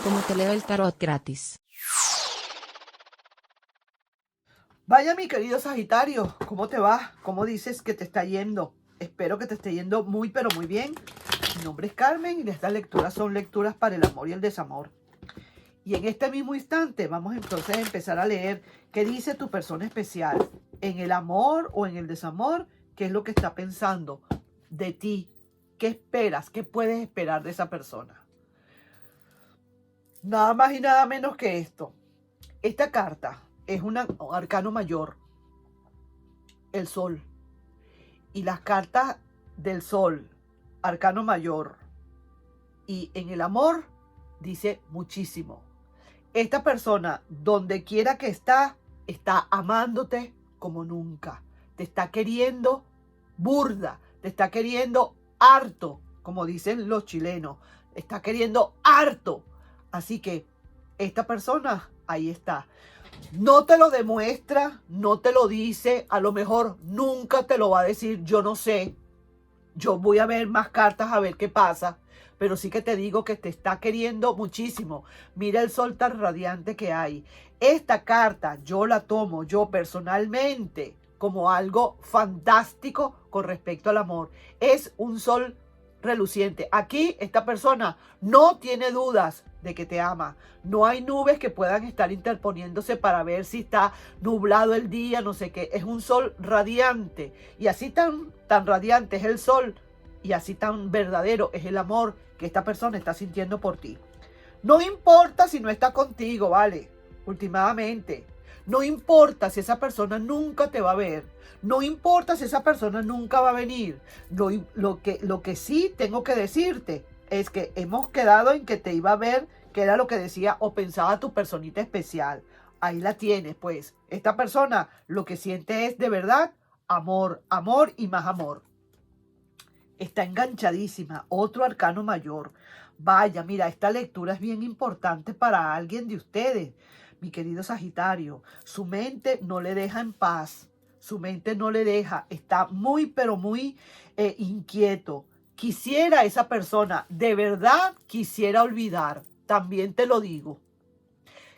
como te leo el tarot gratis. Vaya, mi querido Sagitario, ¿cómo te va? ¿Cómo dices que te está yendo? Espero que te esté yendo muy, pero muy bien. Mi nombre es Carmen y estas lecturas son lecturas para el amor y el desamor. Y en este mismo instante vamos entonces a empezar a leer qué dice tu persona especial. En el amor o en el desamor, ¿qué es lo que está pensando de ti? ¿Qué esperas? ¿Qué puedes esperar de esa persona? Nada más y nada menos que esto. Esta carta es un arcano mayor, el sol. Y las cartas del sol, arcano mayor, y en el amor, dice muchísimo. Esta persona, donde quiera que está amándote como nunca. Te está queriendo burda, te está queriendo harto, como dicen los chilenos. Está queriendo harto. Así que esta persona, ahí está. No te lo demuestra, no te lo dice, a lo mejor nunca te lo va a decir, yo no sé. Yo voy a ver más cartas a ver qué pasa, pero sí que te digo que te está queriendo muchísimo. Mira el sol tan radiante que hay. Esta carta yo la tomo yo personalmente como algo fantástico con respecto al amor. Es un sol reluciente. Aquí esta persona no tiene dudas de que te ama. No hay nubes que puedan estar interponiéndose para ver si está nublado el día, no sé qué. Es un sol radiante. Y así tan radiante es el sol y así tan verdadero es el amor que esta persona está sintiendo por ti. No importa si no está contigo, ¿vale? Últimamente. No importa si esa persona nunca te va a ver. No importa si esa persona nunca va a venir. Lo que sí tengo que decirte es que hemos quedado en que te iba a ver, que era lo que decía o pensaba tu personita especial. Ahí la tienes, pues. Esta persona lo que siente es de verdad amor, amor y más amor. Está enganchadísima. Otro arcano mayor. Vaya, mira, esta lectura es bien importante para alguien de ustedes, mi querido Sagitario. Su mente no le deja en paz. Su mente no le deja. Está muy, pero muy inquieto. Quisiera esa persona, de verdad quisiera olvidar. También te lo digo.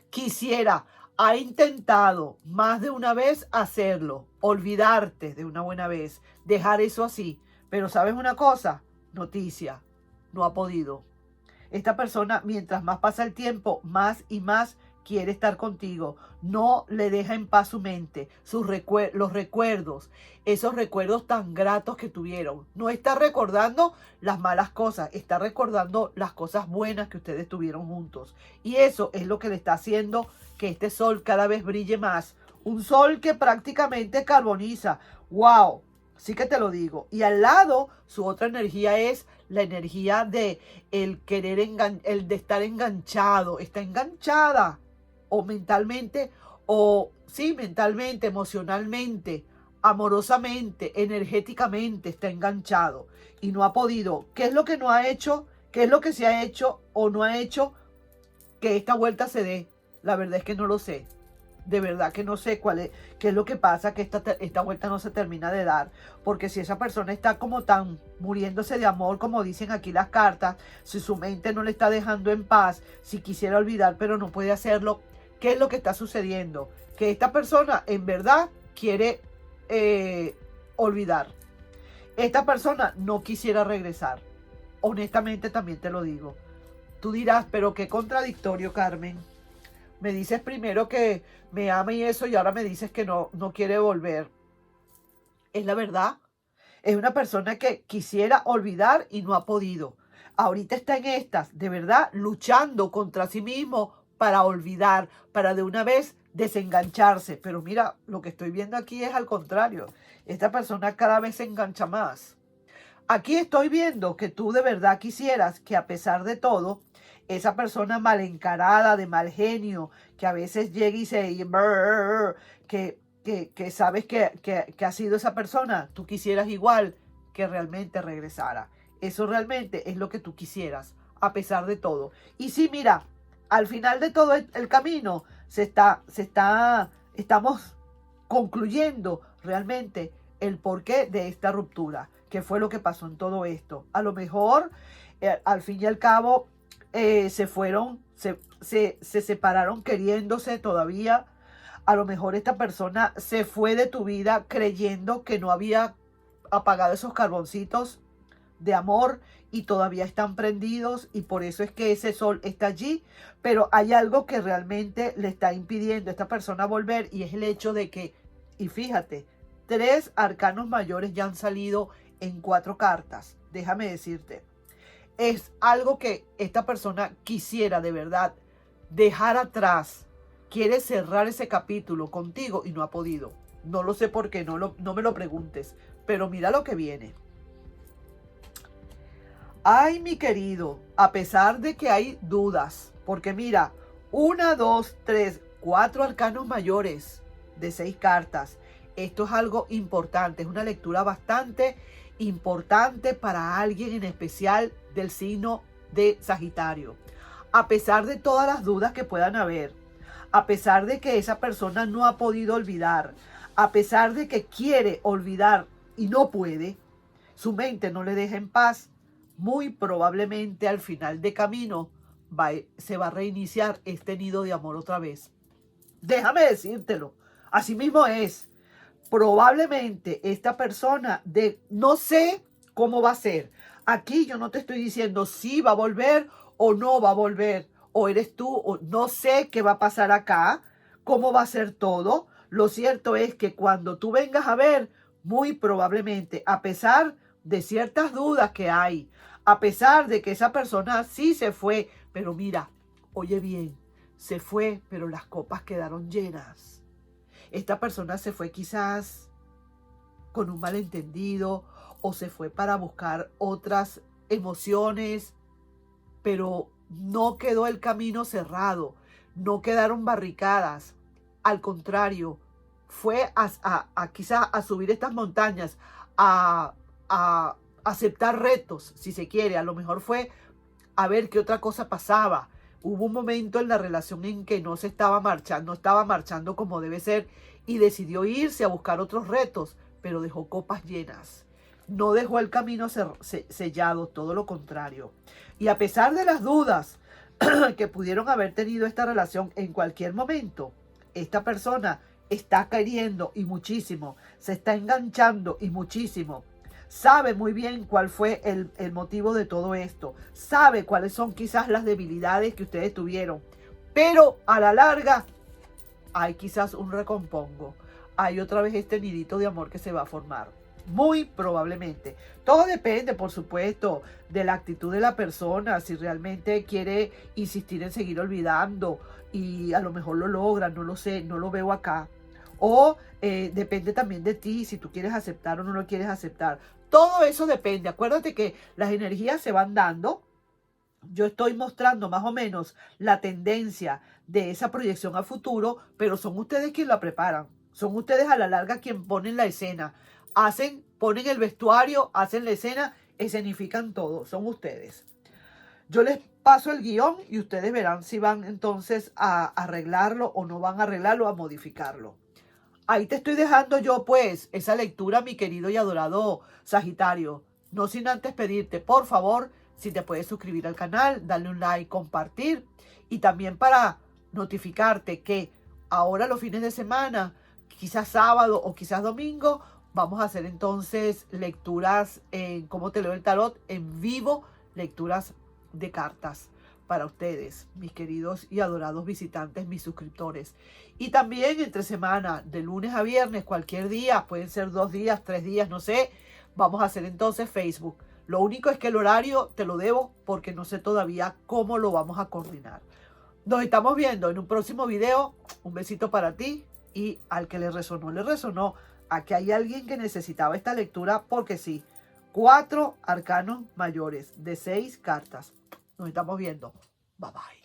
Quisiera, ha intentado más de una vez hacerlo, olvidarte de una buena vez, dejar eso así. Pero ¿sabes una cosa? Noticia, no ha podido. Esta persona, mientras más pasa el tiempo, más y más quiere estar contigo. No le deja en paz su mente, los recuerdos, esos recuerdos tan gratos que tuvieron. No está recordando las malas cosas, está recordando las cosas buenas que ustedes tuvieron juntos. Y eso es lo que le está haciendo que este sol cada vez brille más. Un sol que prácticamente carboniza. ¡Wow! Sí que te lo digo. Y al lado, su otra energía es la energía de el querer, el de estar enganchado. Está enganchada. O mentalmente, o sí, mentalmente, emocionalmente, amorosamente, energéticamente está enganchado. Y no ha podido. ¿Qué es lo que no ha hecho? ¿Qué es lo que se ha hecho o no ha hecho que esta vuelta se dé? La verdad es que no lo sé. De verdad que no sé qué es lo que pasa, que esta vuelta no se termina de dar. Porque si esa persona está como tan muriéndose de amor, como dicen aquí las cartas, si su mente no le está dejando en paz, si quisiera olvidar pero no puede hacerlo, ¿qué es lo que está sucediendo? Que esta persona en verdad quiere olvidar. Esta persona no quisiera regresar. Honestamente también te lo digo. Tú dirás, pero qué contradictorio, Carmen. Me dices primero que me ama y eso, y ahora me dices que no quiere volver. Es la verdad. Es una persona que quisiera olvidar y no ha podido. Ahorita está en estas, de verdad, luchando contra sí mismo para olvidar, para de una vez desengancharse. Pero mira, lo que estoy viendo aquí es al contrario. Esta persona cada vez se engancha más. Aquí estoy viendo que tú de verdad quisieras que a pesar de todo, esa persona mal encarada, de mal genio, que a veces llega y se... que sabes que ha sido esa persona, tú quisieras igual que realmente regresara. Eso realmente es lo que tú quisieras, a pesar de todo. Y sí, mira, al final de todo el camino estamos concluyendo realmente el porqué de esta ruptura, qué fue lo que pasó en todo esto. A lo mejor, al fin y al cabo, se fueron se separaron queriéndose todavía. A lo mejor esta persona se fue de tu vida creyendo que no había apagado esos carboncitos de amor y todavía están prendidos, y por eso es que ese sol está allí, pero hay algo que realmente le está impidiendo a esta persona volver, y es el hecho de que, y fíjate, 3 arcanos mayores ya han salido en 4 cartas. Déjame decirte, es algo que esta persona quisiera de verdad dejar atrás, quiere cerrar ese capítulo contigo y no ha podido. No lo sé por qué, no me lo preguntes, pero mira lo que viene. Ay, mi querido, a pesar de que hay dudas, porque mira, 1, 2, 3, 4 arcanos mayores de 6 cartas. Esto es algo importante, es una lectura bastante importante para alguien en especial del signo de Sagitario. A pesar de todas las dudas que puedan haber, a pesar de que esa persona no ha podido olvidar, a pesar de que quiere olvidar y no puede, su mente no le deja en paz, muy probablemente al final de camino se va a reiniciar este nido de amor otra vez. Déjame decírtelo, así mismo es. Probablemente esta persona no sé cómo va a ser. Aquí yo no te estoy diciendo si va a volver o no va a volver, o eres tú, o no sé qué va a pasar acá, cómo va a ser todo. Lo cierto es que cuando tú vengas a ver, muy probablemente, a pesar de ciertas dudas que hay, a pesar de que esa persona sí se fue, pero mira, oye bien, se fue, pero las copas quedaron llenas. Esta persona se fue quizás con un malentendido, o se fue para buscar otras emociones, pero no quedó el camino cerrado, no quedaron barricadas. Al contrario, fue quizás a subir estas montañas, a aceptar retos, si se quiere. A lo mejor fue a ver qué otra cosa pasaba. Hubo un momento en la relación en que no estaba marchando como debe ser, y decidió irse a buscar otros retos, pero dejó copas llenas. No dejó el camino sellado, todo lo contrario. Y a pesar de las dudas que pudieron haber tenido esta relación en cualquier momento, esta persona está queriendo y muchísimo, se está enganchando y muchísimo. Sabe muy bien cuál fue el motivo de todo esto. Sabe cuáles son quizás las debilidades que ustedes tuvieron. Pero a la larga hay quizás un recompongo. Hay otra vez este nidito de amor que se va a formar. Muy probablemente. Todo depende, por supuesto, de la actitud de la persona. Si realmente quiere insistir en seguir olvidando y a lo mejor lo logra, no lo sé, no lo veo acá. O depende también de ti, si tú quieres aceptar o no lo quieres aceptar. Todo eso depende. Acuérdate que las energías se van dando. Yo estoy mostrando más o menos la tendencia de esa proyección a futuro, pero son ustedes quienes la preparan. Son ustedes a la larga quien ponen la escena. Ponen el vestuario, hacen la escena, escenifican todo. Son ustedes. Yo les paso el guión y ustedes verán si van entonces a arreglarlo o no van a arreglarlo, a modificarlo. Ahí te estoy dejando yo pues esa lectura, mi querido y adorado Sagitario. No sin antes pedirte, por favor, si te puedes suscribir al canal, darle un like, compartir, y también para notificarte que ahora los fines de semana, quizás sábado o quizás domingo, vamos a hacer entonces lecturas en Cómo te leo el tarot en vivo, lecturas de cartas para ustedes, mis queridos y adorados visitantes, mis suscriptores. Y también entre semana, de lunes a viernes, cualquier día, pueden ser 2 días, 3 días, no sé, vamos a hacer entonces Facebook. Lo único es que el horario te lo debo porque no sé todavía cómo lo vamos a coordinar. Nos estamos viendo en un próximo video. Un besito para ti, y al que le resonó, le resonó. Aquí hay alguien que necesitaba esta lectura porque sí. 4 arcanos mayores de 6 cartas. Nos estamos viendo. Bye bye.